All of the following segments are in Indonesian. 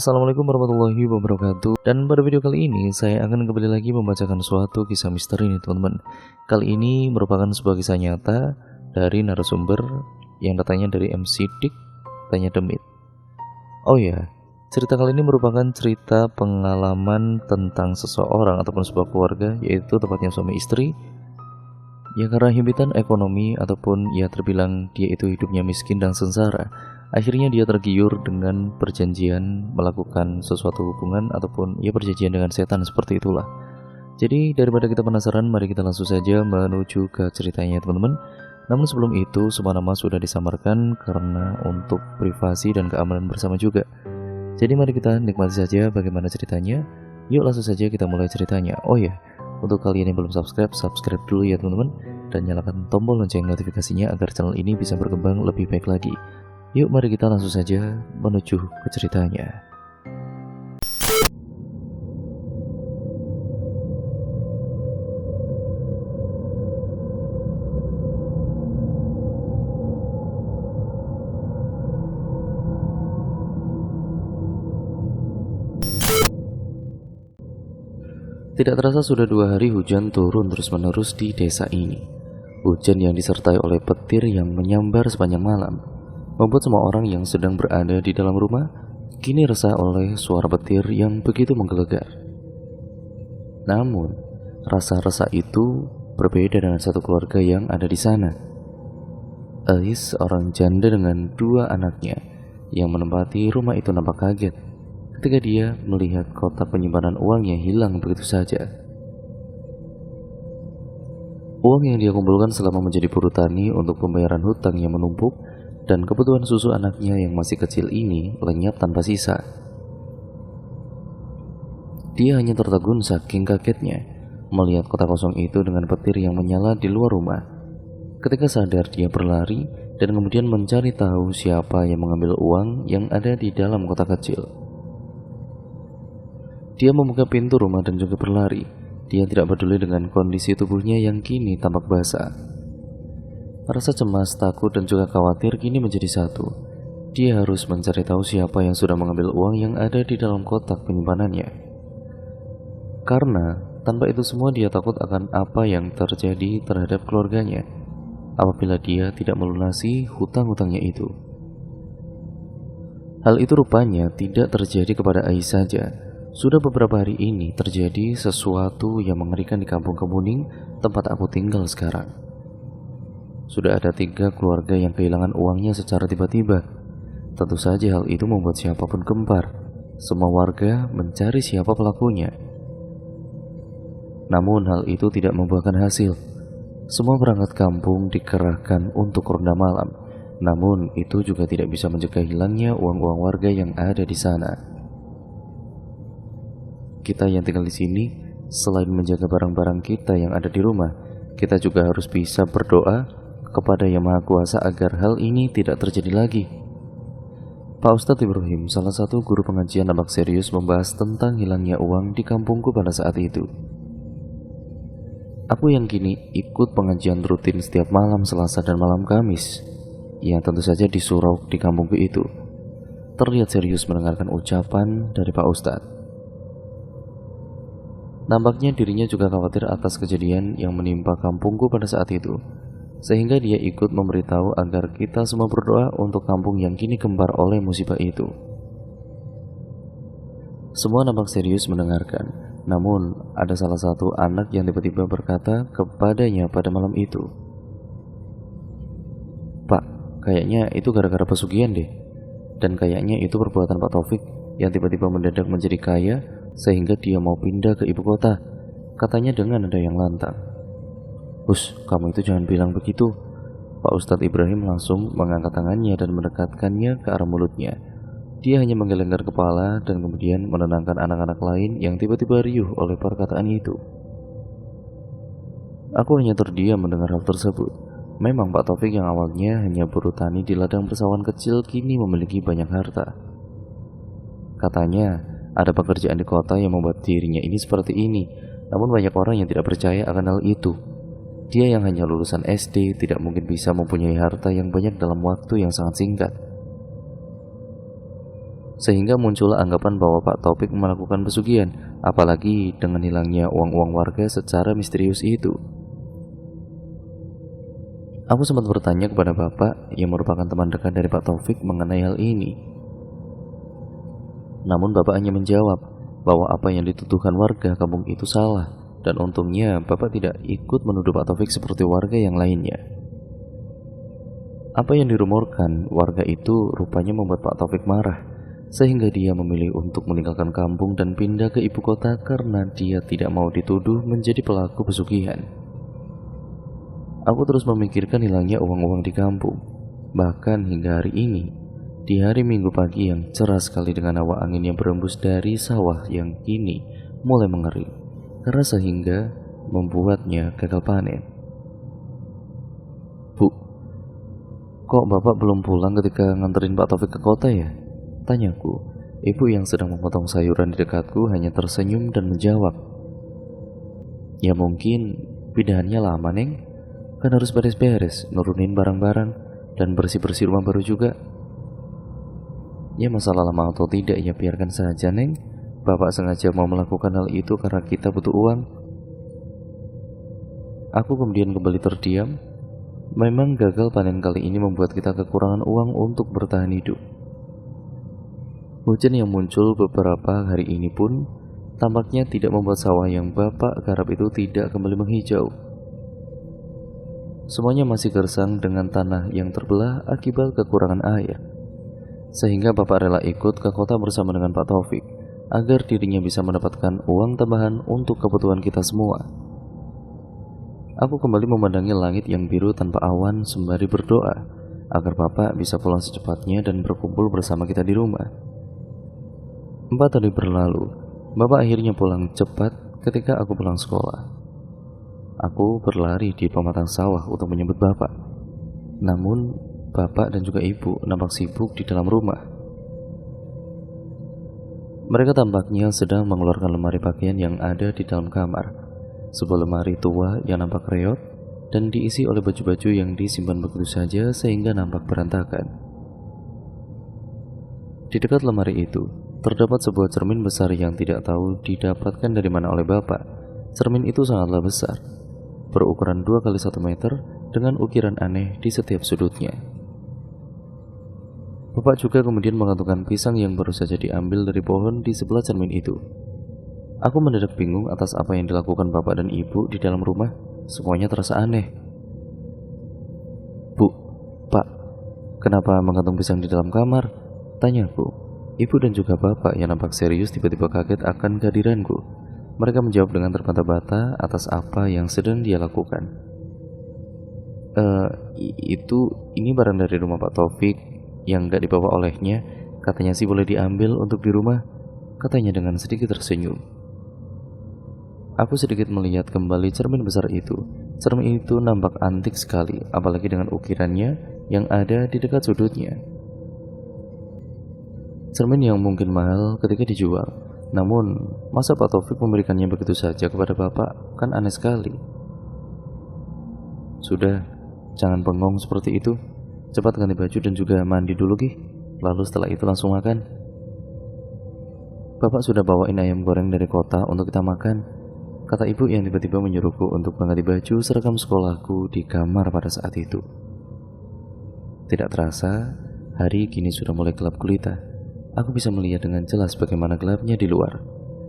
Assalamualaikum warahmatullahi wabarakatuh. Dan pada video kali ini saya akan kembali lagi membacakan suatu kisah misteri nih teman-teman. Kali ini merupakan sebuah kisah nyata dari narasumber yang katanya dari MC Dik, katanya Demit. Oh ya, cerita kali ini merupakan cerita pengalaman tentang seseorang ataupun sebuah keluarga, yaitu tepatnya suami istri yang karena himpitan ekonomi ataupun ya terbilang dia itu hidupnya miskin dan sengsara. Akhirnya dia tergiur dengan perjanjian melakukan sesuatu hubungan ataupun ya perjanjian dengan setan, seperti itulah. Jadi daripada kita penasaran, mari kita langsung saja menuju ke ceritanya teman-teman. Namun sebelum itu, semua nama sudah disamarkan karena untuk privasi dan keamanan bersama juga. Jadi mari kita nikmati saja bagaimana ceritanya. Yuk langsung saja kita mulai ceritanya. Oh ya, untuk kalian yang belum subscribe dulu ya teman-teman. Dan nyalakan tombol lonceng notifikasinya agar channel ini bisa berkembang lebih baik lagi. Yuk mari kita langsung saja menuju ke ceritanya. Tidak terasa sudah 2 hari hujan turun terus-menerus di desa ini. Hujan yang disertai oleh petir yang menyambar sepanjang malam membuat semua orang yang sedang berada di dalam rumah kini resah oleh suara petir yang begitu menggelegar. Namun, rasa resah itu berbeda dengan satu keluarga yang ada di sana. Ais, seorang janda dengan 2 anaknya yang menempati rumah itu, nampak kaget ketika dia melihat kotak penyimpanan uangnya hilang begitu saja. Uang yang dia kumpulkan selama menjadi buruh tani untuk pembayaran hutang yang menumpuk dan kebutuhan susu anaknya yang masih kecil ini lenyap tanpa sisa. Dia hanya tertegun saking kagetnya melihat kotak kosong itu dengan petir yang menyala di luar rumah. Ketika sadar, dia berlari dan kemudian mencari tahu siapa yang mengambil uang yang ada di dalam kotak kecil. Dia membuka pintu rumah dan juga berlari. Dia tidak peduli dengan kondisi tubuhnya yang kini tampak basah. Rasa cemas, takut, dan juga khawatir kini menjadi satu. Dia harus mencari tahu siapa yang sudah mengambil uang yang ada di dalam kotak penyimpanannya. Karena tanpa itu semua dia takut akan apa yang terjadi terhadap keluarganya apabila dia tidak melunasi hutang-hutangnya itu. Hal itu rupanya tidak terjadi kepada Ais saja. Sudah beberapa hari ini terjadi sesuatu yang mengerikan di kampung Kemuning, tempat aku tinggal sekarang. Sudah ada 3 keluarga yang kehilangan uangnya secara tiba-tiba. Tentu saja hal itu membuat siapapun gempar. Semua warga mencari siapa pelakunya. Namun hal itu tidak membuahkan hasil. Semua perangkat kampung dikerahkan untuk ronda malam. Namun itu juga tidak bisa mencegah hilangnya uang-uang warga yang ada di sana. Kita yang tinggal di sini, selain menjaga barang-barang kita yang ada di rumah, kita juga harus bisa berdoa kepada Yang Maha Kuasa agar hal ini tidak terjadi lagi. Pak Ustadz Ibrahim, salah satu guru pengajian, nampak serius membahas tentang hilangnya uang di kampungku pada saat itu. Aku yang kini ikut pengajian rutin setiap malam Selasa dan malam Kamis, yang tentu saja di surau di kampungku itu, terlihat serius mendengarkan ucapan dari Pak Ustadz. Nampaknya dirinya juga khawatir atas kejadian yang menimpa kampungku pada saat itu, sehingga dia ikut memberitahu agar kita semua berdoa untuk kampung yang kini kembar oleh musibah itu. Semua nampak serius mendengarkan. Namun ada salah satu anak yang tiba-tiba berkata kepadanya pada malam itu, "Pak, kayaknya itu gara-gara pesugihan deh. Dan kayaknya itu perbuatan Pak Taufik yang tiba-tiba mendadak menjadi kaya sehingga dia mau pindah ke ibu kota," katanya dengan nada yang lantang. "Hus, kamu itu jangan bilang begitu." Pak Ustadz Ibrahim langsung mengangkat tangannya dan mendekatkannya ke arah mulutnya. Dia hanya menggelengkan kepala dan kemudian menenangkan anak-anak lain yang tiba-tiba riuh oleh perkataan itu. Aku hanya terdiam mendengar hal tersebut. Memang Pak Taufik yang awalnya hanya buruh tani di ladang persawahan kecil kini memiliki banyak harta. Katanya ada pekerjaan di kota yang membuat dirinya ini seperti ini. Namun banyak orang yang tidak percaya akan hal itu. Dia yang hanya lulusan SD tidak mungkin bisa mempunyai harta yang banyak dalam waktu yang sangat singkat. Sehingga muncullah anggapan bahwa Pak Taufik melakukan pesugihan, apalagi dengan hilangnya uang-uang warga secara misterius itu. Aku sempat bertanya kepada bapak yang merupakan teman dekat dari Pak Taufik mengenai hal ini. Namun bapak hanya menjawab bahwa apa yang dituduhkan warga kampung itu salah, dan untungnya bapak tidak ikut menuduh Pak Taufik seperti warga yang lainnya. Apa yang dirumorkan warga itu rupanya membuat Pak Taufik marah, sehingga dia memilih untuk meninggalkan kampung dan pindah ke ibu kota karena dia tidak mau dituduh menjadi pelaku pesugihan. Aku terus memikirkan hilangnya uang-uang di kampung. Bahkan hingga hari ini, di hari Minggu pagi yang cerah sekali dengan hawa angin yang berembus dari sawah yang kini mulai mengering, keras sehingga membuatnya gagal panen. Bu, kok bapak belum pulang ketika nganterin Pak Taufik ke kota ya? Tanyaku. Ibu yang sedang memotong sayuran di dekatku hanya tersenyum dan menjawab, ya mungkin pindahannya lama neng, kan harus beres-beres, nurunin barang-barang, dan bersih-bersih rumah baru juga. Ya masalah lama atau tidak ya biarkan saja neng, bapak sengaja mau melakukan hal itu karena kita butuh uang. Aku kemudian kembali terdiam. Memang gagal panen kali ini membuat kita kekurangan uang untuk bertahan hidup. Hujan yang muncul beberapa hari ini pun tampaknya tidak membuat sawah yang bapak garap itu tidak kembali menghijau. Semuanya masih gersang dengan tanah yang terbelah akibat kekurangan air. Sehingga bapak rela ikut ke kota bersama dengan Pak Taufik agar dirinya bisa mendapatkan uang tambahan untuk kebutuhan kita semua. Aku kembali memandangi langit yang biru tanpa awan sembari berdoa agar bapak bisa pulang secepatnya dan berkumpul bersama kita di rumah. 4 hari berlalu, bapak akhirnya pulang cepat ketika aku pulang sekolah. Aku berlari di pematang sawah untuk menyambut bapak. Namun, bapak dan juga ibu nampak sibuk di dalam rumah. Mereka tampaknya sedang mengeluarkan lemari pakaian yang ada di dalam kamar. Sebuah lemari tua yang nampak reot dan diisi oleh baju-baju yang disimpan begitu saja sehingga nampak berantakan. Di dekat lemari itu, terdapat sebuah cermin besar yang tidak tahu didapatkan dari mana oleh bapak. Cermin itu sangatlah besar, berukuran 2 kali 1 meter dengan ukiran aneh di setiap sudutnya. Bapak juga kemudian menggantungkan pisang yang baru saja diambil dari pohon di sebelah cermin itu. Aku mendadak bingung atas apa yang dilakukan bapak dan ibu di dalam rumah. Semuanya terasa aneh. Bu, Pak, kenapa menggantung pisang di dalam kamar? Tanyaku. Ibu dan juga bapak yang nampak serius tiba-tiba kaget akan kehadiranku. Mereka menjawab dengan terbata-bata atas apa yang sedang dia lakukan. Ini barang dari rumah Pak Taufik yang gak dibawa olehnya. Katanya sih boleh diambil untuk di rumah, katanya dengan sedikit tersenyum. Aku sedikit melihat kembali cermin besar itu. Cermin itu nampak antik sekali, apalagi dengan ukirannya yang ada di dekat sudutnya. Cermin yang mungkin mahal ketika dijual. Namun, masa Pak Taufik memberikannya begitu saja kepada bapak? Kan aneh sekali. Sudah, jangan bengong seperti itu. Cepat ganti baju dan juga mandi dulu Gih. Lalu setelah itu langsung makan. Bapak sudah bawain ayam goreng dari kota untuk kita makan, kata ibu yang tiba-tiba menyuruhku untuk mengganti baju seragam sekolahku di kamar pada saat itu. Tidak terasa, hari kini sudah mulai gelap gulita. Aku bisa melihat dengan jelas bagaimana gelapnya di luar.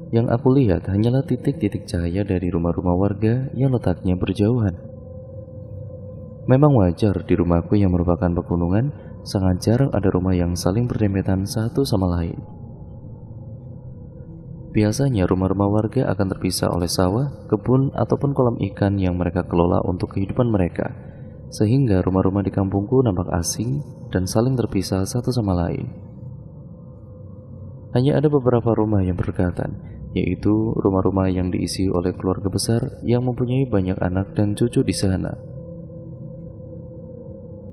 Yang aku lihat hanyalah titik-titik cahaya dari rumah-rumah warga yang letaknya berjauhan. Memang wajar di rumahku yang merupakan pegunungan, sangat jarang ada rumah yang saling berdempetan satu sama lain. Biasanya rumah-rumah warga akan terpisah oleh sawah, kebun, ataupun kolam ikan yang mereka kelola untuk kehidupan mereka. Sehingga rumah-rumah di kampungku nampak asing dan saling terpisah satu sama lain. Hanya ada beberapa rumah yang berdekatan, yaitu rumah-rumah yang diisi oleh keluarga besar yang mempunyai banyak anak dan cucu di sana.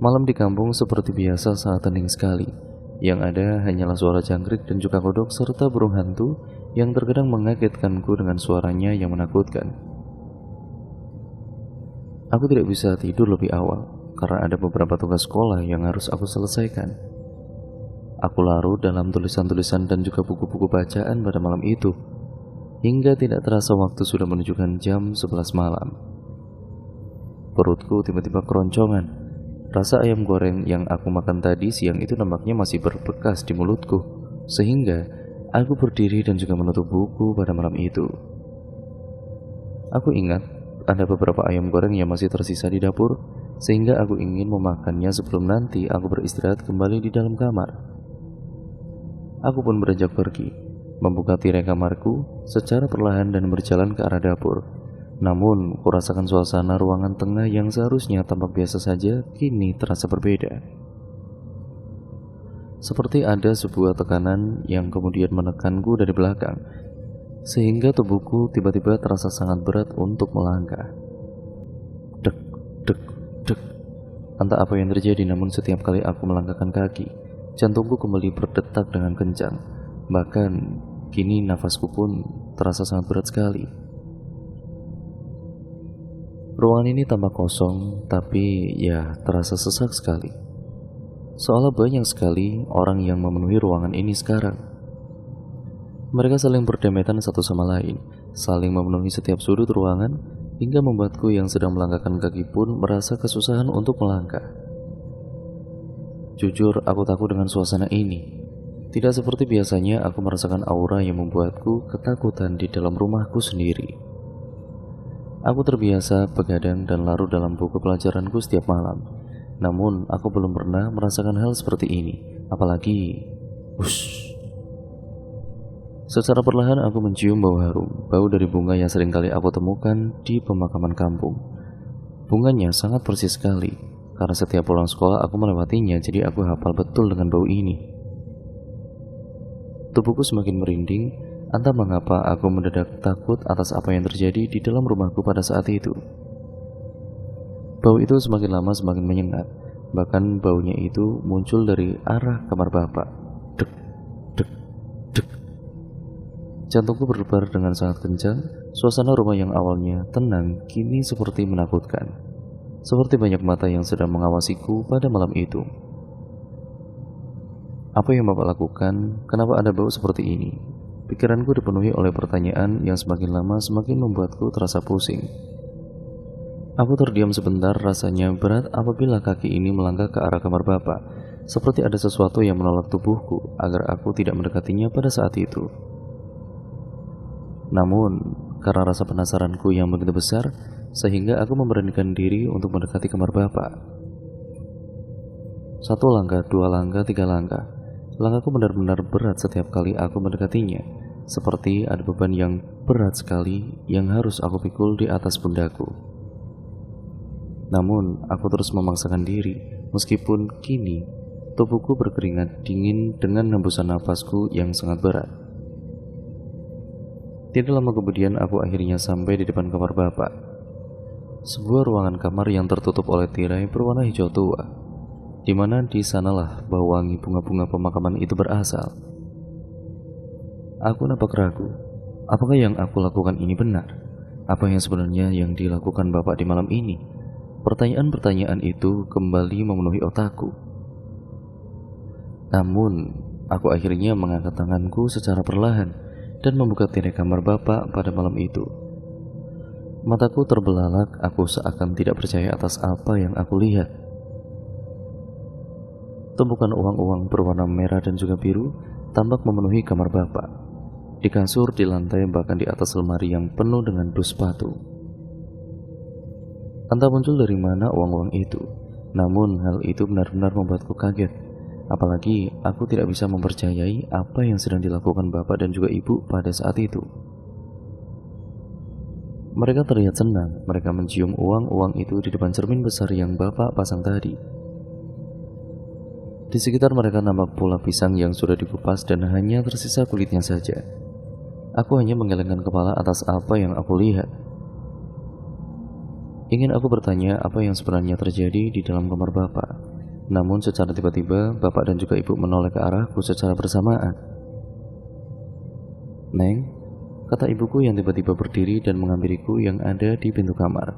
Malam di kampung seperti biasa sangat hening sekali. Yang ada hanyalah suara jangkrik dan juga kodok serta burung hantu yang terkadang mengagetkanku dengan suaranya yang menakutkan. Aku tidak bisa tidur lebih awal karena ada beberapa tugas sekolah yang harus aku selesaikan. Aku larut dalam tulisan-tulisan dan juga buku-buku bacaan pada malam itu, hingga tidak terasa waktu sudah menunjukkan jam 11 malam. Perutku tiba-tiba keroncongan. Rasa ayam goreng yang aku makan tadi siang itu nampaknya masih berbekas di mulutku, sehingga aku berdiri dan juga menutup buku pada malam itu. Aku ingat ada beberapa ayam goreng yang masih tersisa di dapur, sehingga aku ingin memakannya sebelum nanti aku beristirahat kembali di dalam kamar. Aku pun beranjak pergi, membuka tirai kamarku secara perlahan dan berjalan ke arah dapur. Namun, kurasakan suasana ruangan tengah yang seharusnya tampak biasa saja, kini terasa berbeda. Seperti ada sebuah tekanan yang kemudian menekanku dari belakang, sehingga tubuhku tiba-tiba terasa sangat berat untuk melangkah. Dek, dek, dek. Entah apa yang terjadi, namun setiap kali aku melangkahkan kaki, jantungku kembali berdetak dengan kencang. Bahkan kini nafasku pun terasa sangat berat sekali. Ruangan ini tampak kosong, tapi ya terasa sesak sekali. Seolah banyak sekali orang yang memenuhi ruangan ini sekarang. Mereka saling berdempetan satu sama lain, saling memenuhi setiap sudut ruangan, hingga membuatku yang sedang melangkahkan kaki pun merasa kesusahan untuk melangkah. Jujur, aku takut dengan suasana ini. Tidak seperti biasanya, aku merasakan aura yang membuatku ketakutan di dalam rumahku sendiri. Aku terbiasa begadang dan larut dalam buku pelajaranku setiap malam. Namun, aku belum pernah merasakan hal seperti ini. Apalagi, secara perlahan aku mencium bau harum, bau dari bunga yang seringkali aku temukan di pemakaman kampung. Bunganya sangat persis sekali. Karena setiap pulang sekolah aku melewatinya, jadi aku hafal betul dengan bau ini. Tubuhku semakin merinding, entah mengapa aku mendadak takut atas apa yang terjadi di dalam rumahku pada saat itu. Bau itu semakin lama semakin menyengat, bahkan baunya itu muncul dari arah kamar bapak. Dek, dek, dek. Jantungku berdebar dengan sangat kencang. Suasana rumah yang awalnya tenang kini seperti menakutkan. Seperti banyak mata yang sedang mengawasiku pada malam itu. Apa yang Bapak lakukan? Kenapa ada bau seperti ini? Pikiranku dipenuhi oleh pertanyaan yang semakin lama semakin membuatku terasa pusing. Aku terdiam sebentar, rasanya berat apabila kaki ini melangkah ke arah kamar Bapak, seperti ada sesuatu yang menolak tubuhku agar aku tidak mendekatinya pada saat itu. Namun, karena rasa penasaranku yang begitu besar, sehingga aku memberanikan diri untuk mendekati kamar Bapak. 1 langkah, 2 langkah, 3 langkah. Langkahku benar-benar berat setiap kali aku mendekatinya, seperti ada beban yang berat sekali yang harus aku pikul di atas pundakku. Namun, aku terus memaksakan diri, meskipun kini tubuhku berkeringat dingin dengan hembusan nafasku yang sangat berat. Tidak lama kemudian aku akhirnya sampai di depan kamar Bapak. Sebuah ruangan kamar yang tertutup oleh tirai berwarna hijau tua, di mana di sanalah bau wangi bunga-bunga pemakaman itu berasal. Aku nampak ragu, apakah yang aku lakukan ini benar? Apa yang sebenarnya yang dilakukan Bapak di malam ini? Pertanyaan-pertanyaan itu kembali memenuhi otakku. Namun, aku akhirnya mengangkat tanganku secara perlahan dan membuka tirai kamar Bapak pada malam itu. Mataku terbelalak, aku seakan tidak percaya atas apa yang aku lihat. Tumpukan uang-uang berwarna merah dan juga biru tampak memenuhi kamar Bapak. Di kasur, di lantai, bahkan di atas lemari yang penuh dengan dus sepatu. Entah muncul dari mana uang-uang itu, namun hal itu benar-benar membuatku kaget. Apalagi aku tidak bisa mempercayai apa yang sedang dilakukan Bapak dan juga Ibu pada saat itu. Mereka terlihat senang, mereka mencium uang-uang itu di depan cermin besar yang Bapak pasang tadi. Di sekitar mereka nampak pula pisang yang sudah dikupas dan hanya tersisa kulitnya saja. Aku hanya menggelengkan kepala atas apa yang aku lihat. Ingin aku bertanya apa yang sebenarnya terjadi di dalam kamar Bapak. Namun secara tiba-tiba Bapak dan juga Ibu menoleh ke arahku secara bersamaan. "Neng," kata ibuku yang tiba-tiba berdiri dan menghampiriku yang ada di pintu kamar.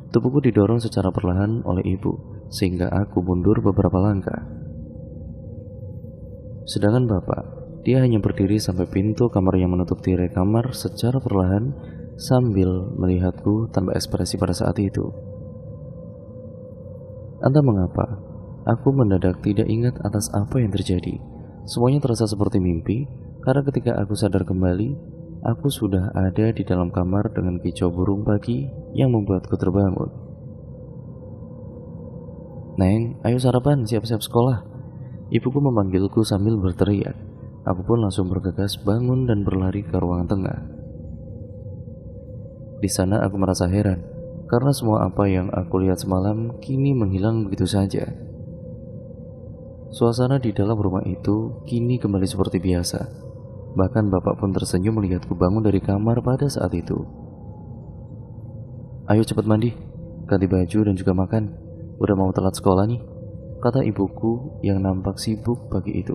Tubuhku didorong secara perlahan oleh ibu, sehingga aku mundur beberapa langkah. Sedangkan bapak, dia hanya berdiri sampai pintu kamar yang menutup tirai kamar secara perlahan sambil melihatku tanpa ekspresi pada saat itu. Entah mengapa, aku mendadak tidak ingat atas apa yang terjadi. Semuanya terasa seperti mimpi, karena ketika aku sadar kembali, aku sudah ada di dalam kamar dengan kicau burung pagi yang membuatku terbangun. "Neng, ayo sarapan, siap-siap sekolah." Ibuku memanggilku sambil berteriak. Aku pun langsung bergegas bangun dan berlari ke ruangan tengah. Di sana aku merasa heran, karena semua apa yang aku lihat semalam kini menghilang begitu saja. Suasana di dalam rumah itu kini kembali seperti biasa. Bahkan bapak pun tersenyum melihatku bangun dari kamar pada saat itu. "Ayo cepat mandi, ganti baju dan juga makan. Udah mau telat sekolah nih," kata ibuku yang nampak sibuk pagi itu.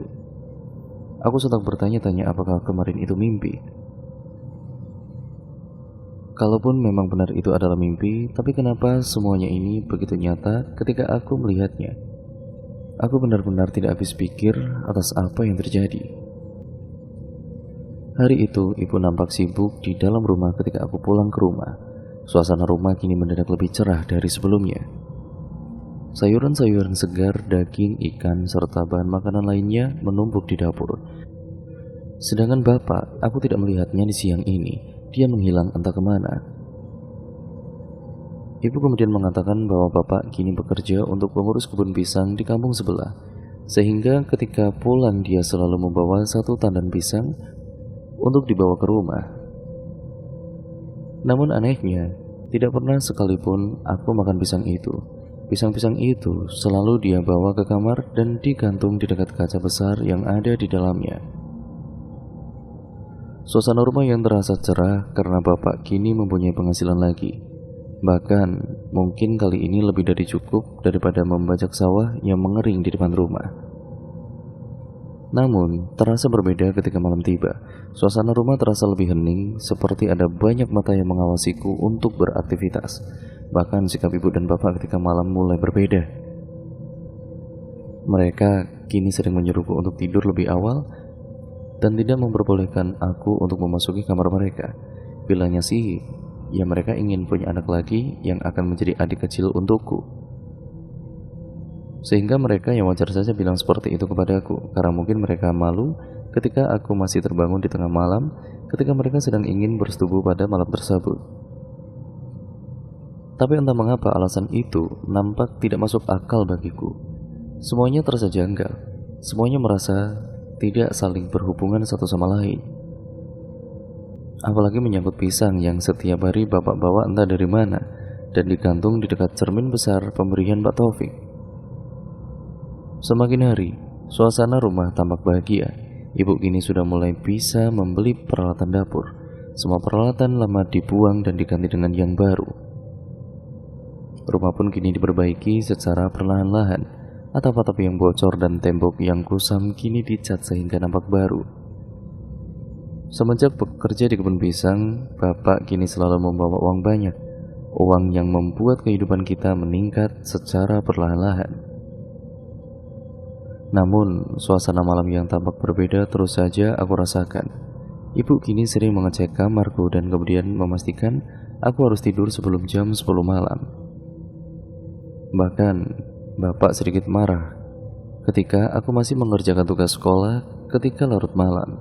Aku sedang bertanya-tanya apakah kemarin itu mimpi. Kalaupun memang benar itu adalah mimpi, tapi kenapa semuanya ini begitu nyata ketika aku melihatnya? Aku benar-benar tidak habis pikir atas apa yang terjadi. Hari itu, ibu nampak sibuk di dalam rumah ketika aku pulang ke rumah. Suasana rumah kini mendadak lebih cerah dari sebelumnya. Sayuran-sayuran segar, daging, ikan, serta bahan makanan lainnya menumpuk di dapur. Sedangkan bapak, aku tidak melihatnya di siang ini. Dia menghilang entah kemana. Ibu kemudian mengatakan bahwa bapak kini bekerja untuk pengurus kebun pisang di kampung sebelah, sehingga ketika pulang dia selalu membawa satu tandan pisang untuk dibawa ke rumah. Namun anehnya, tidak pernah sekalipun aku makan pisang itu. Pisang-pisang itu selalu dia bawa ke kamar dan digantung di dekat kaca besar yang ada di dalamnya. Suasana rumah yang terasa cerah karena bapak kini mempunyai penghasilan lagi. Bahkan mungkin kali ini lebih dari cukup daripada membajak sawah yang mengering di depan rumah. Namun terasa berbeda ketika malam tiba. Suasana rumah terasa lebih hening, seperti ada banyak mata yang mengawasiku untuk beraktivitas. Bahkan sikap ibu dan bapak ketika malam mulai berbeda. Mereka kini sering menyuruhku untuk tidur lebih awal dan tidak memperbolehkan aku untuk memasuki kamar mereka. Bilangnya sih, ya mereka ingin punya anak lagi yang akan menjadi adik kecil untukku. Sehingga mereka yang wajar saja bilang seperti itu kepadaku, karena mungkin mereka malu ketika aku masih terbangun di tengah malam ketika mereka sedang ingin bersetubuh pada malam tersebut. Tapi entah mengapa alasan itu nampak tidak masuk akal bagiku. Semuanya terasa janggal. Semuanya merasa tidak saling berhubungan satu sama lain. Apalagi menyangkut pisang yang setiap hari bapak bawa entah dari mana dan digantung di dekat cermin besar pemberian Pak Taufik. Semakin hari, suasana rumah tampak bahagia. Ibu kini sudah mulai bisa membeli peralatan dapur. Semua peralatan lama dibuang dan diganti dengan yang baru. Rumah pun kini diperbaiki secara perlahan-lahan. Atap-atap yang bocor dan tembok yang kusam kini dicat sehingga nampak baru. Semenjak bekerja di kebun pisang, bapak kini selalu membawa uang banyak. Uang yang membuat kehidupan kita meningkat secara perlahan-lahan. Namun, suasana malam yang tampak berbeda terus saja aku rasakan. Ibu kini sering mengecek kamarku dan kemudian memastikan aku harus tidur sebelum jam 10 malam. Bahkan, bapak sedikit marah ketika aku masih mengerjakan tugas sekolah ketika larut malam.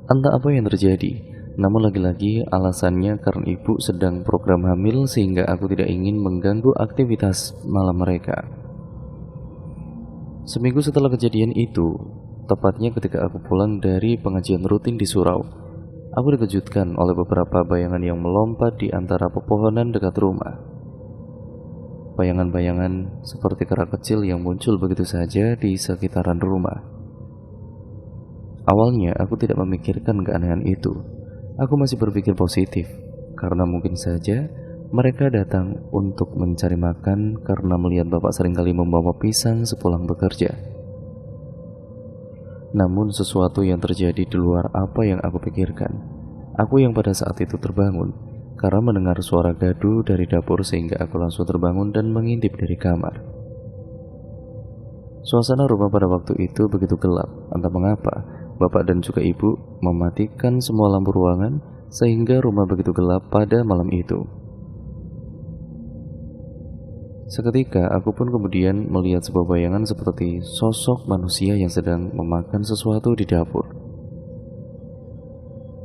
Entah apa yang terjadi, namun lagi-lagi alasannya karena ibu sedang program hamil sehingga aku tidak ingin mengganggu aktivitas malam mereka. Seminggu setelah kejadian itu, tepatnya ketika aku pulang dari pengajian rutin di surau, aku dikejutkan oleh beberapa bayangan yang melompat di antara pepohonan dekat rumah. Bayangan-bayangan seperti kera kecil yang muncul begitu saja di sekitaran rumah. Awalnya aku tidak memikirkan keanehan itu. Aku masih berpikir positif, karena mungkin saja mereka datang untuk mencari makan karena melihat bapak seringkali membawa pisang sepulang bekerja. Namun sesuatu yang terjadi di luar apa yang aku pikirkan. Aku yang pada saat itu terbangun karena mendengar suara gaduh dari dapur sehingga aku langsung terbangun dan mengintip dari kamar. Suasana rumah pada waktu itu begitu gelap. Entah mengapa, bapak dan juga ibu mematikan semua lampu ruangan sehingga rumah begitu gelap pada malam itu. Seketika aku pun kemudian melihat sebuah bayangan seperti sosok manusia yang sedang memakan sesuatu di dapur.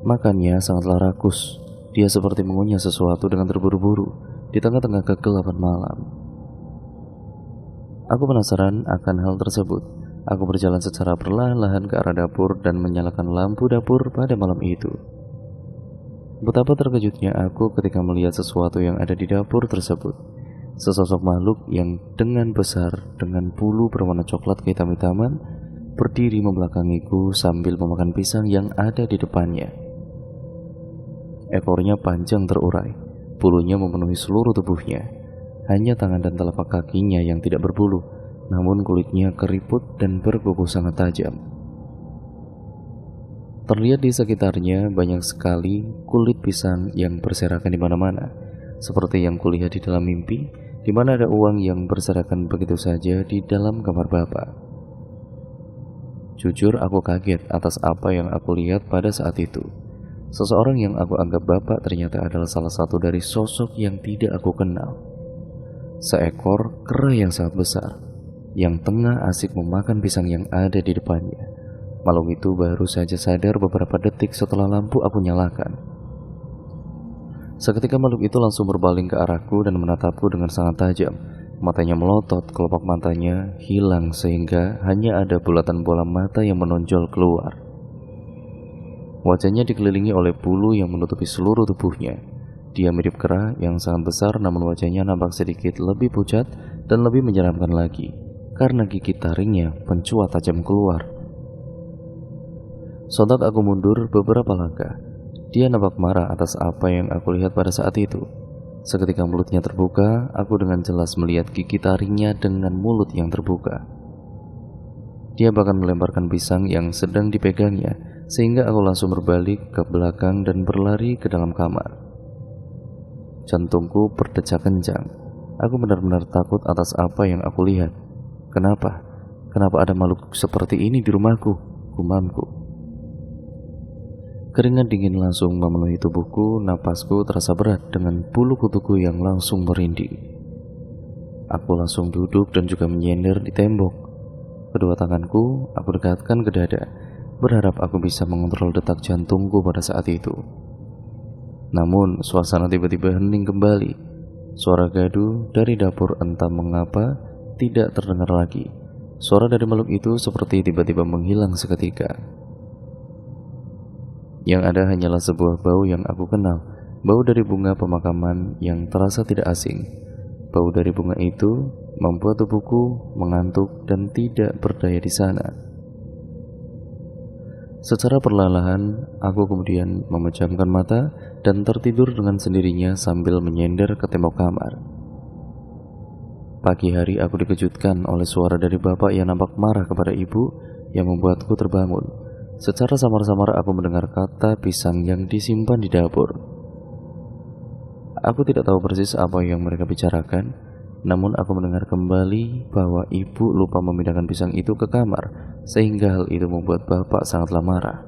Makannya sangatlah rakus. Dia seperti mengunyah sesuatu dengan terburu-buru di tengah-tengah kegelapan malam. Aku penasaran akan hal tersebut. Aku berjalan secara perlahan-lahan ke arah dapur dan menyalakan lampu dapur pada malam itu. Betapa terkejutnya aku ketika melihat sesuatu yang ada di dapur tersebut. Sesosok makhluk yang dengan besar dengan bulu berwarna coklat kehitam-hitaman berdiri membelakangiku sambil memakan pisang yang ada di depannya. Ekornya panjang terurai, bulunya memenuhi seluruh tubuhnya. Hanya tangan dan telapak kakinya yang tidak berbulu, namun kulitnya keriput dan berkuku sangat tajam. Terlihat di sekitarnya banyak sekali kulit pisang yang berserakan di mana-mana, seperti yang kulihat di dalam mimpi, di mana ada uang yang berserakan begitu saja di dalam kamar bapak. Jujur aku kaget atas apa yang aku lihat pada saat itu. Seseorang yang aku anggap bapak ternyata adalah salah satu dari sosok yang tidak aku kenal. Seekor kera yang sangat besar, yang tengah asik memakan pisang yang ada di depannya. Makhluk itu baru saja sadar beberapa detik setelah lampu aku nyalakan. Seketika makhluk itu langsung berpaling ke arahku dan menatapku dengan sangat tajam. Matanya melotot, kelopak matanya hilang sehingga hanya ada bulatan bola mata yang menonjol keluar. Wajahnya dikelilingi oleh bulu yang menutupi seluruh tubuhnya. Dia mirip kera yang sangat besar, namun wajahnya nampak sedikit lebih pucat dan lebih menyeramkan lagi karena gigi taringnya mencuat tajam keluar. Sontak aku mundur beberapa langkah. Dia nampak marah atas apa yang aku lihat pada saat itu. Seketika mulutnya terbuka, aku dengan jelas melihat gigi taringnya dengan mulut yang terbuka. Dia bahkan melemparkan pisang yang sedang dipegangnya, sehingga aku langsung berbalik ke belakang dan berlari ke dalam kamar. Jantungku berdecak kencang. Aku benar-benar takut atas apa yang aku lihat. Kenapa? Kenapa ada makhluk seperti ini di rumahku? Gumamku. Keringat dingin langsung memenuhi tubuhku, napasku terasa berat dengan bulu kutuku yang langsung merinding. Aku langsung duduk dan juga menyender di tembok. Kedua tanganku aku dekatkan ke dada, berharap aku bisa mengontrol detak jantungku pada saat itu. Namun suasana tiba-tiba hening kembali. Suara gaduh dari dapur entah mengapa tidak terdengar lagi. Suara dari makhluk itu seperti tiba-tiba menghilang seketika. Yang ada hanyalah sebuah bau yang aku kenal, bau dari bunga pemakaman yang terasa tidak asing. Bau dari bunga itu membuat tubuhku mengantuk dan tidak berdaya di sana. Secara perlahan, aku kemudian memejamkan mata dan tertidur dengan sendirinya sambil menyender ke tembok kamar. Pagi hari aku dikejutkan oleh suara dari bapak yang nampak marah kepada ibu yang membuatku terbangun. Secara samar-samar aku mendengar kata pisang yang disimpan di dapur. Aku tidak tahu persis apa yang mereka bicarakan, namun aku mendengar kembali bahwa ibu lupa memindahkan pisang itu ke kamar, sehingga hal itu membuat bapak sangatlah marah.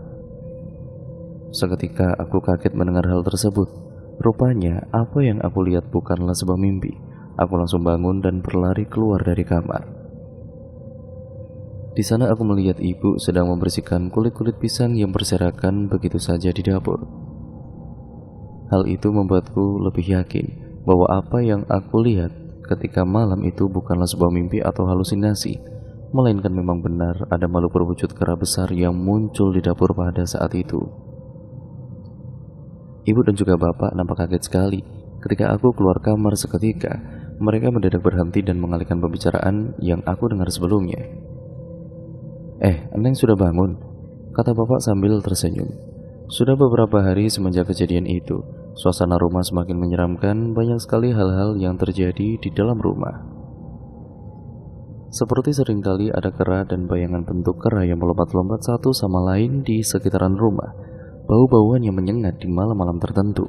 Seketika aku kaget mendengar hal tersebut. Rupanya apa yang aku lihat bukanlah sebuah mimpi. Aku langsung bangun dan berlari keluar dari kamar. Di sana aku melihat ibu sedang membersihkan kulit-kulit pisang yang berserakan begitu saja di dapur. Hal itu membuatku lebih yakin bahwa apa yang aku lihat ketika malam itu bukanlah sebuah mimpi atau halusinasi, melainkan memang benar ada makhluk berwujud kera besar yang muncul di dapur pada saat itu. Ibu dan juga bapak nampak kaget sekali ketika aku keluar kamar seketika. Mereka mendadak berhenti dan mengalihkan pembicaraan yang aku dengar sebelumnya. Neng sudah bangun?" kata bapak sambil tersenyum. Sudah beberapa hari semenjak kejadian itu, suasana rumah semakin menyeramkan. Banyak sekali hal-hal yang terjadi di dalam rumah. Seperti seringkali ada kera dan bayangan bentuk kera yang melompat-lompat satu sama lain di sekitaran rumah. Bau-bauan yang menyengat di malam-malam tertentu.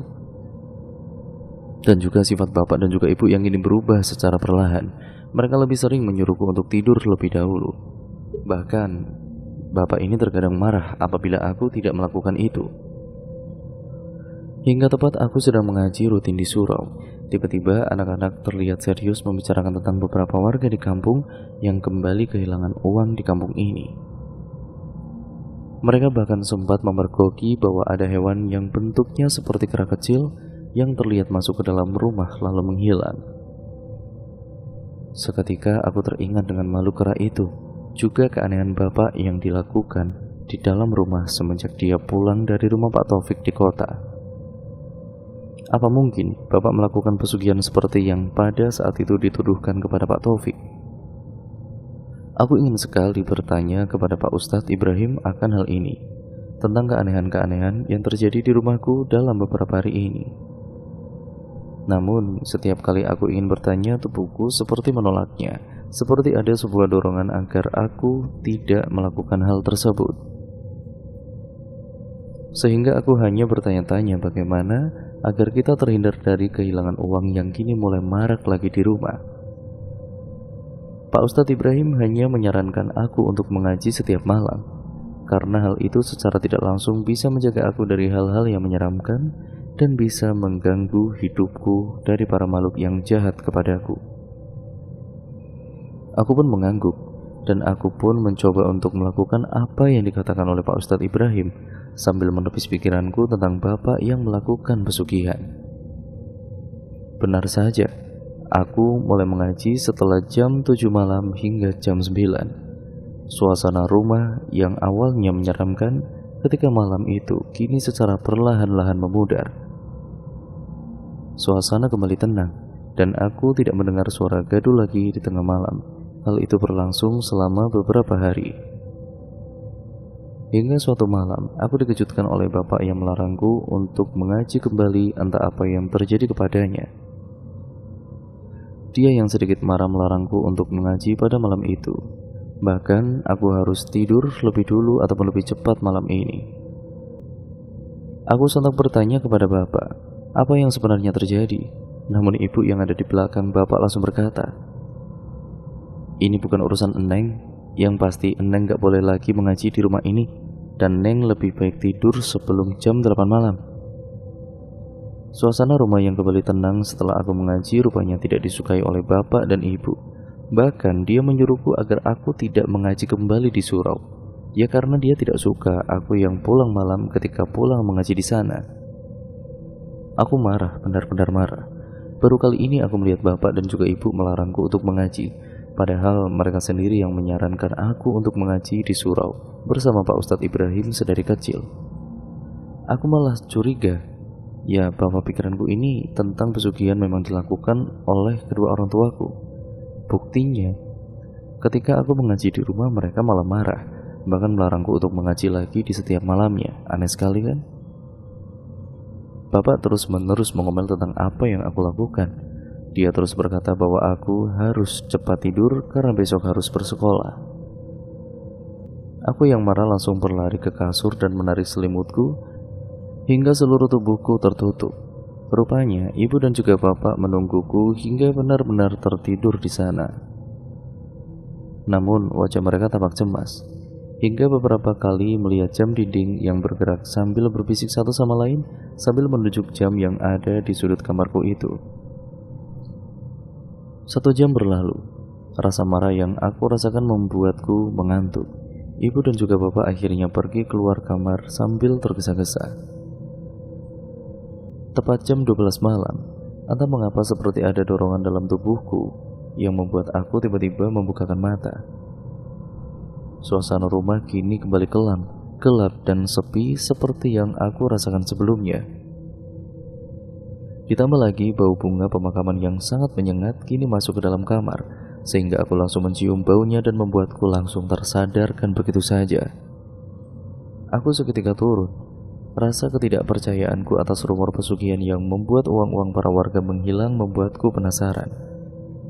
Dan juga sifat bapak dan juga ibu yang ingin berubah secara perlahan. Mereka lebih sering menyuruhku untuk tidur lebih dahulu. Bahkan, bapak ini terkadang marah apabila aku tidak melakukan itu. Hingga tepat aku sedang mengaji rutin di surau, tiba-tiba anak-anak terlihat serius membicarakan tentang beberapa warga di kampung yang kembali kehilangan uang di kampung ini. Mereka bahkan sempat memergoki bahwa ada hewan yang bentuknya seperti kera kecil yang terlihat masuk ke dalam rumah lalu menghilang. Seketika aku teringat dengan makhluk kera itu, juga keanehan bapak yang dilakukan di dalam rumah semenjak dia pulang dari rumah Pak Taufik di kota. Apa mungkin bapak melakukan pesugihan seperti yang pada saat itu dituduhkan kepada Pak Taufik? Aku ingin sekali bertanya kepada Pak Ustadz Ibrahim akan hal ini, tentang keanehan-keanehan yang terjadi di rumahku dalam beberapa hari ini. Namun, setiap kali aku ingin bertanya, tubuhku seperti menolaknya, seperti ada sebuah dorongan agar aku tidak melakukan hal tersebut. Sehingga aku hanya bertanya-tanya bagaimana agar kita terhindar dari kehilangan uang yang kini mulai marak lagi di rumah. Pak Ustadz Ibrahim hanya menyarankan aku untuk mengaji setiap malam, karena hal itu secara tidak langsung bisa menjaga aku dari hal-hal yang menyeramkan dan bisa mengganggu hidupku dari para makhluk yang jahat kepadaku. Aku pun mengangguk, dan aku pun mencoba untuk melakukan apa yang dikatakan oleh Pak Ustadz Ibrahim, sambil menepis pikiranku tentang bapak yang melakukan pesugihan. Benar saja, aku mulai mengaji setelah jam 7 malam hingga jam 9. Suasana rumah yang awalnya menyeramkan ketika malam itu kini secara perlahan-lahan memudar. Suasana kembali tenang, dan aku tidak mendengar suara gaduh lagi di tengah malam. Hal itu berlangsung selama beberapa hari. Hingga suatu malam, aku dikejutkan oleh bapak yang melarangku untuk mengaji kembali entah apa yang terjadi kepadanya. Dia yang sedikit marah melarangku untuk mengaji pada malam itu. Bahkan, aku harus tidur lebih dulu ataupun lebih cepat malam ini. Aku sontak bertanya kepada bapak, apa yang sebenarnya terjadi? Namun ibu yang ada di belakang bapak langsung berkata, "Ini bukan urusan Eneng, yang pasti Eneng gak boleh lagi mengaji di rumah ini. Dan Neng lebih baik tidur sebelum jam 8 malam." Suasana rumah yang kembali tenang setelah aku mengaji rupanya tidak disukai oleh bapak dan ibu. Bahkan dia menyuruhku agar aku tidak mengaji kembali di surau. Ya karena dia tidak suka aku yang pulang malam ketika pulang mengaji di sana. Aku marah, benar-benar marah. Baru kali ini aku melihat bapak dan juga ibu melarangku untuk mengaji, padahal mereka sendiri yang menyarankan aku untuk mengaji di surau bersama Pak Ustadz Ibrahim sedari kecil. Aku malah curiga, ya bahwa pikiranku ini tentang pesugihan memang dilakukan oleh kedua orang tuaku. Buktinya, ketika aku mengaji di rumah mereka malah marah, bahkan melarangku untuk mengaji lagi di setiap malamnya. Aneh sekali kan? Bapak terus-menerus mengomel tentang apa yang aku lakukan. Dia terus berkata bahwa aku harus cepat tidur karena besok harus bersekolah. Aku yang marah langsung berlari ke kasur dan menarik selimutku hingga seluruh tubuhku tertutup. Rupanya ibu dan juga bapak menungguku hingga benar-benar tertidur di sana. Namun wajah mereka tampak cemas, hingga beberapa kali melihat jam dinding yang bergerak sambil berbisik satu sama lain sambil menunjuk jam yang ada di sudut kamarku itu. 1 jam berlalu. Rasa marah yang aku rasakan membuatku mengantuk. Ibu dan juga bapak akhirnya pergi keluar kamar sambil tergesa-gesa. Tepat jam 12 malam, entah mengapa seperti ada dorongan dalam tubuhku yang membuat aku tiba-tiba membukakan mata. Suasana rumah kini kembali kelam, gelap dan sepi seperti yang aku rasakan sebelumnya. Ditambah lagi bau bunga pemakaman yang sangat menyengat kini masuk ke dalam kamar, sehingga aku langsung mencium baunya dan membuatku langsung tersadarkan begitu saja. Aku seketika turun. Rasa ketidakpercayaanku atas rumor pesugihan yang membuat uang-uang para warga menghilang membuatku penasaran,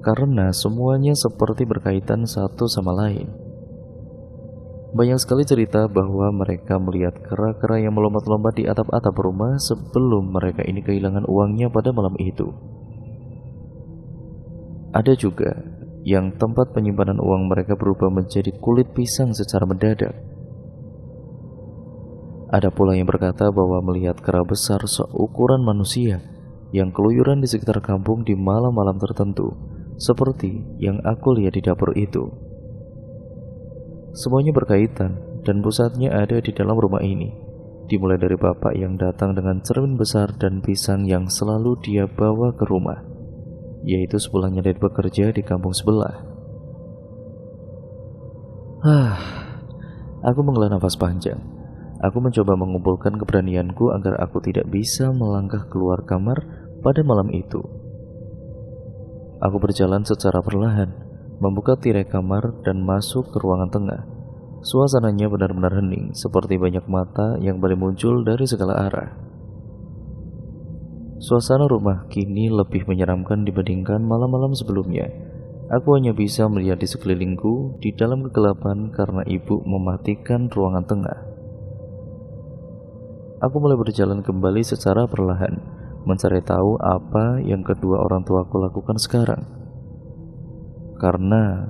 karena semuanya seperti berkaitan satu sama lain. Banyak sekali cerita bahwa mereka melihat kera-kera yang melompat-lompat di atap-atap rumah sebelum mereka ini kehilangan uangnya pada malam itu. Ada juga yang tempat penyimpanan uang mereka berubah menjadi kulit pisang secara mendadak. Ada pula yang berkata bahwa melihat kera besar seukuran manusia yang keluyuran di sekitar kampung di malam-malam tertentu, seperti yang aku lihat di dapur itu. Semuanya berkaitan dan pusatnya ada di dalam rumah ini, dimulai dari bapak yang datang dengan cermin besar dan pisang yang selalu dia bawa ke rumah, yaitu sepulangnya dari bekerja di kampung sebelah. Aku menghela nafas panjang. Aku mencoba mengumpulkan keberanianku agar aku tidak bisa melangkah keluar kamar pada malam itu. Aku berjalan secara perlahan, membuka tirai kamar dan masuk ke ruangan tengah. Suasananya benar-benar hening, seperti banyak mata yang baru muncul dari segala arah. Suasana rumah kini lebih menyeramkan dibandingkan malam-malam sebelumnya. Aku hanya bisa melihat di sekelilingku di dalam kegelapan karena ibu mematikan ruangan tengah. Aku mulai berjalan kembali secara perlahan, mencari tahu apa yang kedua orang tuaku lakukan sekarang. Karena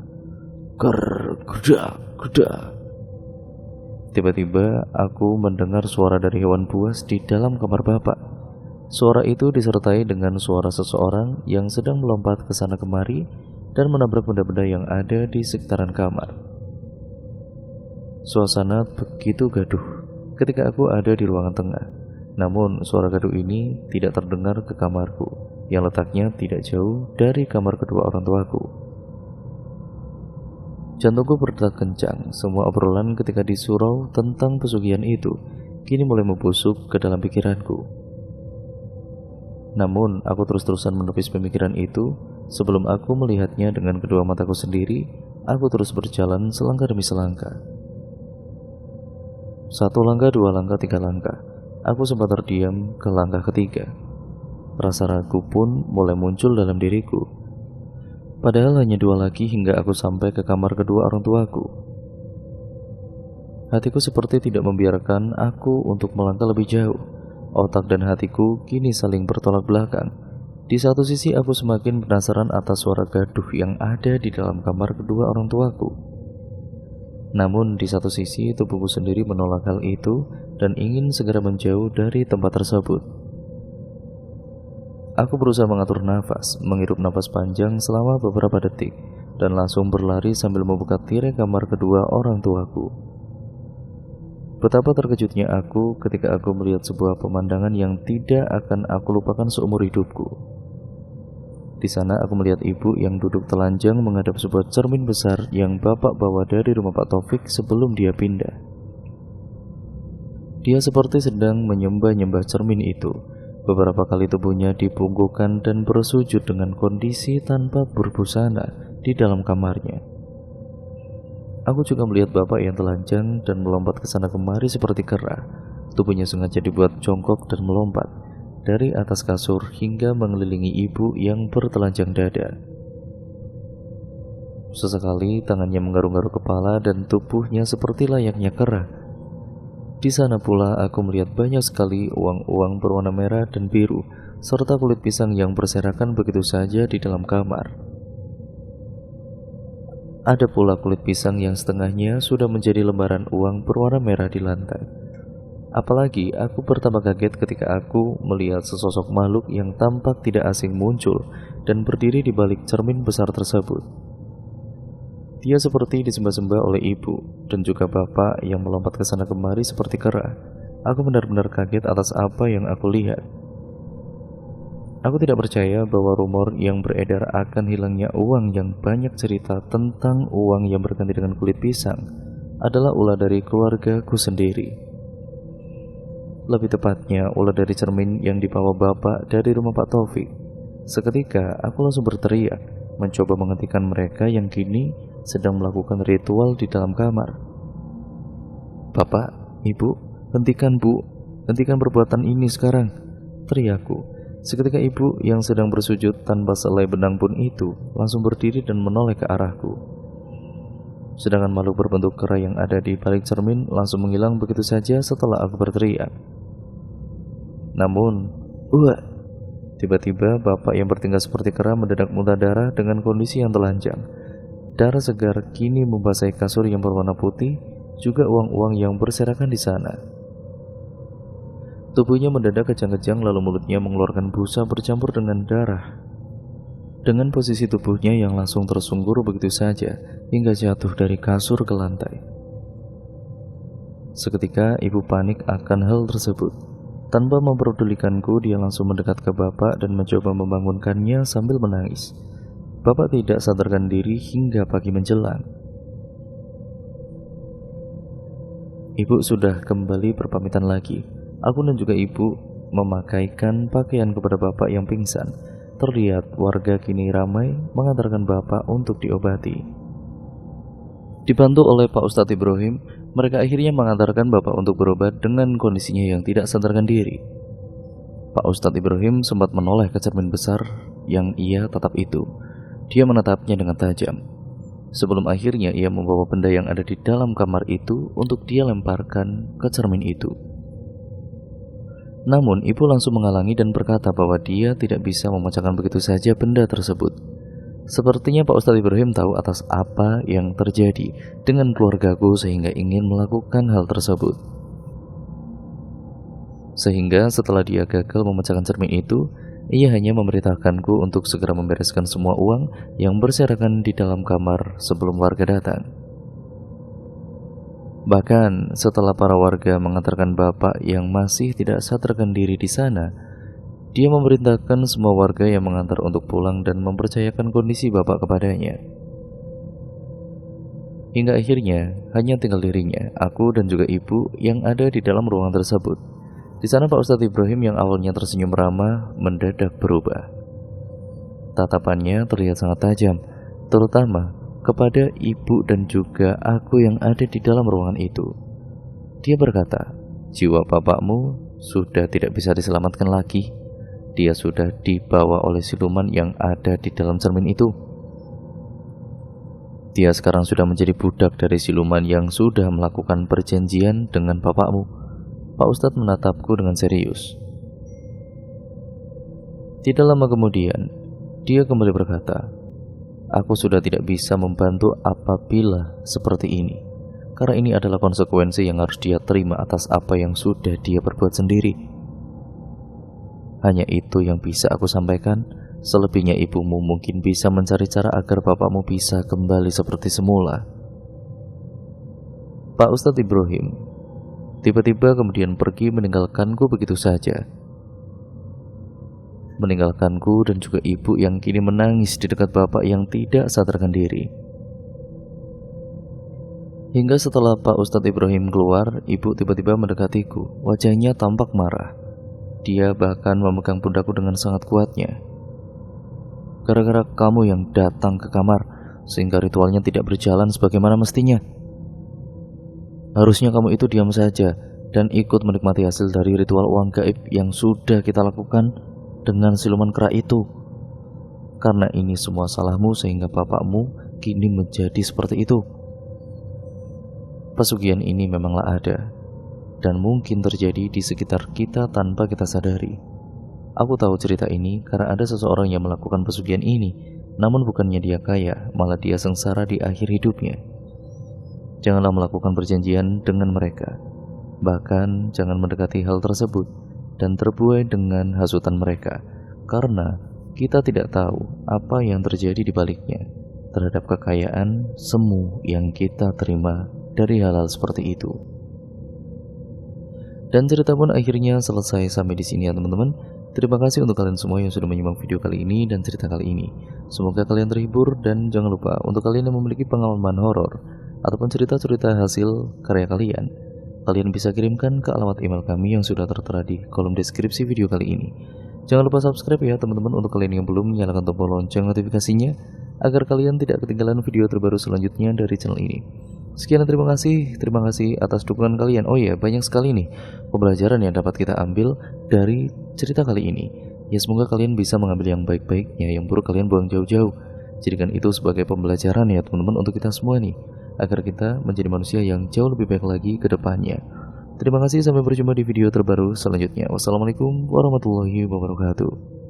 gedak. Tiba-tiba aku mendengar suara dari hewan buas di dalam kamar bapak. Suara itu disertai dengan suara seseorang yang sedang melompat ke sana kemari dan menabrak benda-benda yang ada di sekitaran kamar. Suasana begitu gaduh ketika aku ada di ruangan tengah. Namun suara gaduh ini tidak terdengar ke kamarku yang letaknya tidak jauh dari kamar kedua orang tuaku. Jantungku berdetak kencang. Semua obrolan ketika di surau tentang pesugihan itu kini mulai membusuk ke dalam pikiranku. Namun aku terus-terusan menepis pemikiran itu. Sebelum aku melihatnya dengan kedua mataku sendiri, aku terus berjalan selangkah demi selangkah. 1 langkah, 2 langkah, 3 langkah. Aku sempat terdiam ke langkah ketiga. Rasa ragu pun mulai muncul dalam diriku. Padahal hanya 2 lagi hingga aku sampai ke kamar kedua orang tuaku. Hatiku seperti tidak membiarkan aku untuk melangkah lebih jauh. Otak dan hatiku kini saling bertolak belakang. Di satu sisi aku semakin penasaran atas suara gaduh yang ada di dalam kamar kedua orang tuaku. Namun di satu sisi tubuhku sendiri menolak hal itu dan ingin segera menjauh dari tempat tersebut. Aku berusaha mengatur nafas, menghirup nafas panjang selama beberapa detik, dan langsung berlari sambil membuka tirai kamar kedua orang tuaku. Betapa terkejutnya aku ketika aku melihat sebuah pemandangan yang tidak akan aku lupakan seumur hidupku. Di sana aku melihat ibu yang duduk telanjang menghadap sebuah cermin besar yang bapak bawa dari rumah Pak Taufik sebelum dia pindah. Dia seperti sedang menyembah-nyembah cermin itu. Beberapa kali tubuhnya dibungkukkan dan bersujud dengan kondisi tanpa berbusana di dalam kamarnya. Aku juga melihat bapak yang telanjang dan melompat ke sana kemari seperti kera. Tubuhnya sengaja dibuat jongkok dan melompat dari atas kasur hingga mengelilingi ibu yang bertelanjang dada. Sesekali tangannya menggaruk-garuk kepala dan tubuhnya seperti layaknya kera. Di sana pula aku melihat banyak sekali uang-uang berwarna merah dan biru serta kulit pisang yang berserakan begitu saja di dalam kamar. Ada pula kulit pisang yang setengahnya sudah menjadi lembaran uang berwarna merah di lantai. Apalagi aku pertama kaget ketika aku melihat sesosok makhluk yang tampak tidak asing muncul dan berdiri di balik cermin besar tersebut. Dia seperti disembah-sembah oleh ibu dan juga bapak yang melompat ke sana kemari seperti kera. Aku benar-benar kaget atas apa yang aku lihat. Aku tidak percaya bahwa rumor yang beredar akan hilangnya uang yang banyak cerita tentang uang yang berganti dengan kulit pisang adalah ulah dari keluargaku sendiri. Lebih tepatnya, ulah dari cermin yang dibawa bapak dari rumah Pak Taufik. Seketika, aku langsung berteriak, mencoba menghentikan mereka yang kini sedang melakukan ritual di dalam kamar. "Bapak, ibu, hentikan bu, hentikan perbuatan ini sekarang," teriakku. Seketika ibu yang sedang bersujud tanpa selai benang pun itu langsung berdiri dan menoleh ke arahku. sedangkan makhluk berbentuk kera yang ada di balik cermin langsung menghilang begitu saja setelah aku berteriak. Namun, tiba-tiba bapak yang bertingkah seperti kera mendadak muntah darah dengan kondisi yang telanjang. Darah segar kini membasahi kasur yang berwarna putih, juga uang-uang yang berserakan di sana. Tubuhnya mendadak kejang-kejang, lalu mulutnya mengeluarkan busa bercampur dengan darah. Dengan posisi tubuhnya yang langsung tersungkur begitu saja hingga jatuh dari kasur ke lantai. Seketika ibu panik akan hal tersebut. Tanpa memperdulikanku, dia langsung mendekat ke bapak dan mencoba membangunkannya sambil menangis. Bapak tidak sadarkan diri hingga pagi menjelang. Ibu sudah kembali berpamitan lagi. Aku dan juga ibu memakaikan pakaian kepada bapak yang pingsan. Terlihat warga kini ramai mengantarkan bapak untuk diobati. Dibantu oleh Pak Ustadz Ibrahim, mereka akhirnya mengantarkan bapak untuk berobat dengan kondisinya yang tidak sadarkan diri. Pak Ustadz Ibrahim sempat menoleh ke cermin besar yang ia tatap itu. Dia menatapnya dengan tajam. Sebelum akhirnya ia membawa benda yang ada di dalam kamar itu untuk dia lemparkan ke cermin itu. Namun ibu langsung menghalangi dan berkata bahwa dia tidak bisa memecahkan begitu saja benda tersebut. Sepertinya Pak Ustadz Ibrahim tahu atas apa yang terjadi dengan keluargaku sehingga ingin melakukan hal tersebut. Sehingga setelah dia gagal memecahkan cermin itu, ia hanya memerintahkanku untuk segera membereskan semua uang yang berserakan di dalam kamar sebelum warga datang. Bahkan setelah para warga mengantarkan bapak yang masih tidak sadarkan diri di sana, dia memerintahkan semua warga yang mengantar untuk pulang dan mempercayakan kondisi bapak kepadanya. Hingga akhirnya hanya tinggal dirinya, aku dan juga ibu yang ada di dalam ruangan tersebut. Di sana Pak Ustadz Ibrahim yang awalnya tersenyum ramah mendadak berubah. Tatapannya terlihat sangat tajam, terutama kepada ibu dan juga aku yang ada di dalam ruangan itu. Dia berkata, "Jiwa bapakmu sudah tidak bisa diselamatkan lagi. Dia sudah dibawa oleh siluman yang ada di dalam cermin itu. Dia sekarang sudah menjadi budak dari siluman yang sudah melakukan perjanjian dengan bapakmu." Pak Ustadz menatapku dengan serius. Tidak lama kemudian, dia kembali berkata, "Aku sudah tidak bisa membantu apabila seperti ini, karena ini adalah konsekuensi yang harus dia terima atas apa yang sudah dia perbuat sendiri. Hanya itu yang bisa aku sampaikan. Selebihnya ibumu mungkin bisa mencari cara agar bapakmu bisa kembali seperti semula." Pak Ustadz Ibrahim tiba-tiba kemudian pergi meninggalkanku begitu saja. Meninggalkanku dan juga ibu yang kini menangis di dekat bapak yang tidak sadarkan diri. Hingga setelah Pak Ustadz Ibrahim keluar, ibu tiba-tiba mendekatiku. Wajahnya tampak marah. Dia bahkan memegang pundakku dengan sangat kuatnya. "Gara-gara kamu yang datang ke kamar, sehingga ritualnya tidak berjalan sebagaimana mestinya. Harusnya kamu itu diam saja dan ikut menikmati hasil dari ritual uang gaib yang sudah kita lakukan dengan siluman kera itu. Karena ini semua salahmu sehingga bapakmu kini menjadi seperti itu. Pesugihan ini memanglah ada dan mungkin terjadi di sekitar kita tanpa kita sadari. Aku tahu cerita ini karena ada seseorang yang melakukan pesugihan ini, namun bukannya dia kaya, malah dia sengsara di akhir hidupnya. Janganlah melakukan perjanjian dengan mereka. Bahkan jangan mendekati hal tersebut dan terbuai dengan hasutan mereka, karena kita tidak tahu apa yang terjadi di baliknya terhadap kekayaan semu yang kita terima dari hal-hal seperti itu." Dan cerita pun akhirnya selesai sampai di sini ya teman-teman. Terima kasih untuk kalian semua yang sudah menyimak video kali ini dan cerita kali ini. Semoga kalian terhibur, dan jangan lupa untuk kalian yang memiliki pengalaman horor ataupun cerita-cerita hasil karya kalian, kalian bisa kirimkan ke alamat email kami yang sudah tertera di kolom deskripsi video kali ini. Jangan lupa subscribe ya teman-teman untuk kalian yang belum, nyalakan tombol lonceng notifikasinya agar kalian tidak ketinggalan video terbaru selanjutnya dari channel ini. Sekian dan terima kasih atas dukungan kalian. Oh ya, banyak sekali nih pembelajaran yang dapat kita ambil dari cerita kali ini. Ya semoga kalian bisa mengambil yang baik-baiknya, yang buruk kalian buang jauh-jauh. Jadikan itu sebagai pembelajaran ya teman-teman untuk kita semua nih. agar kita menjadi manusia yang jauh lebih baik lagi ke depannya. Terima kasih, sampai berjumpa di video terbaru selanjutnya. Wassalamualaikum warahmatullahi wabarakatuh.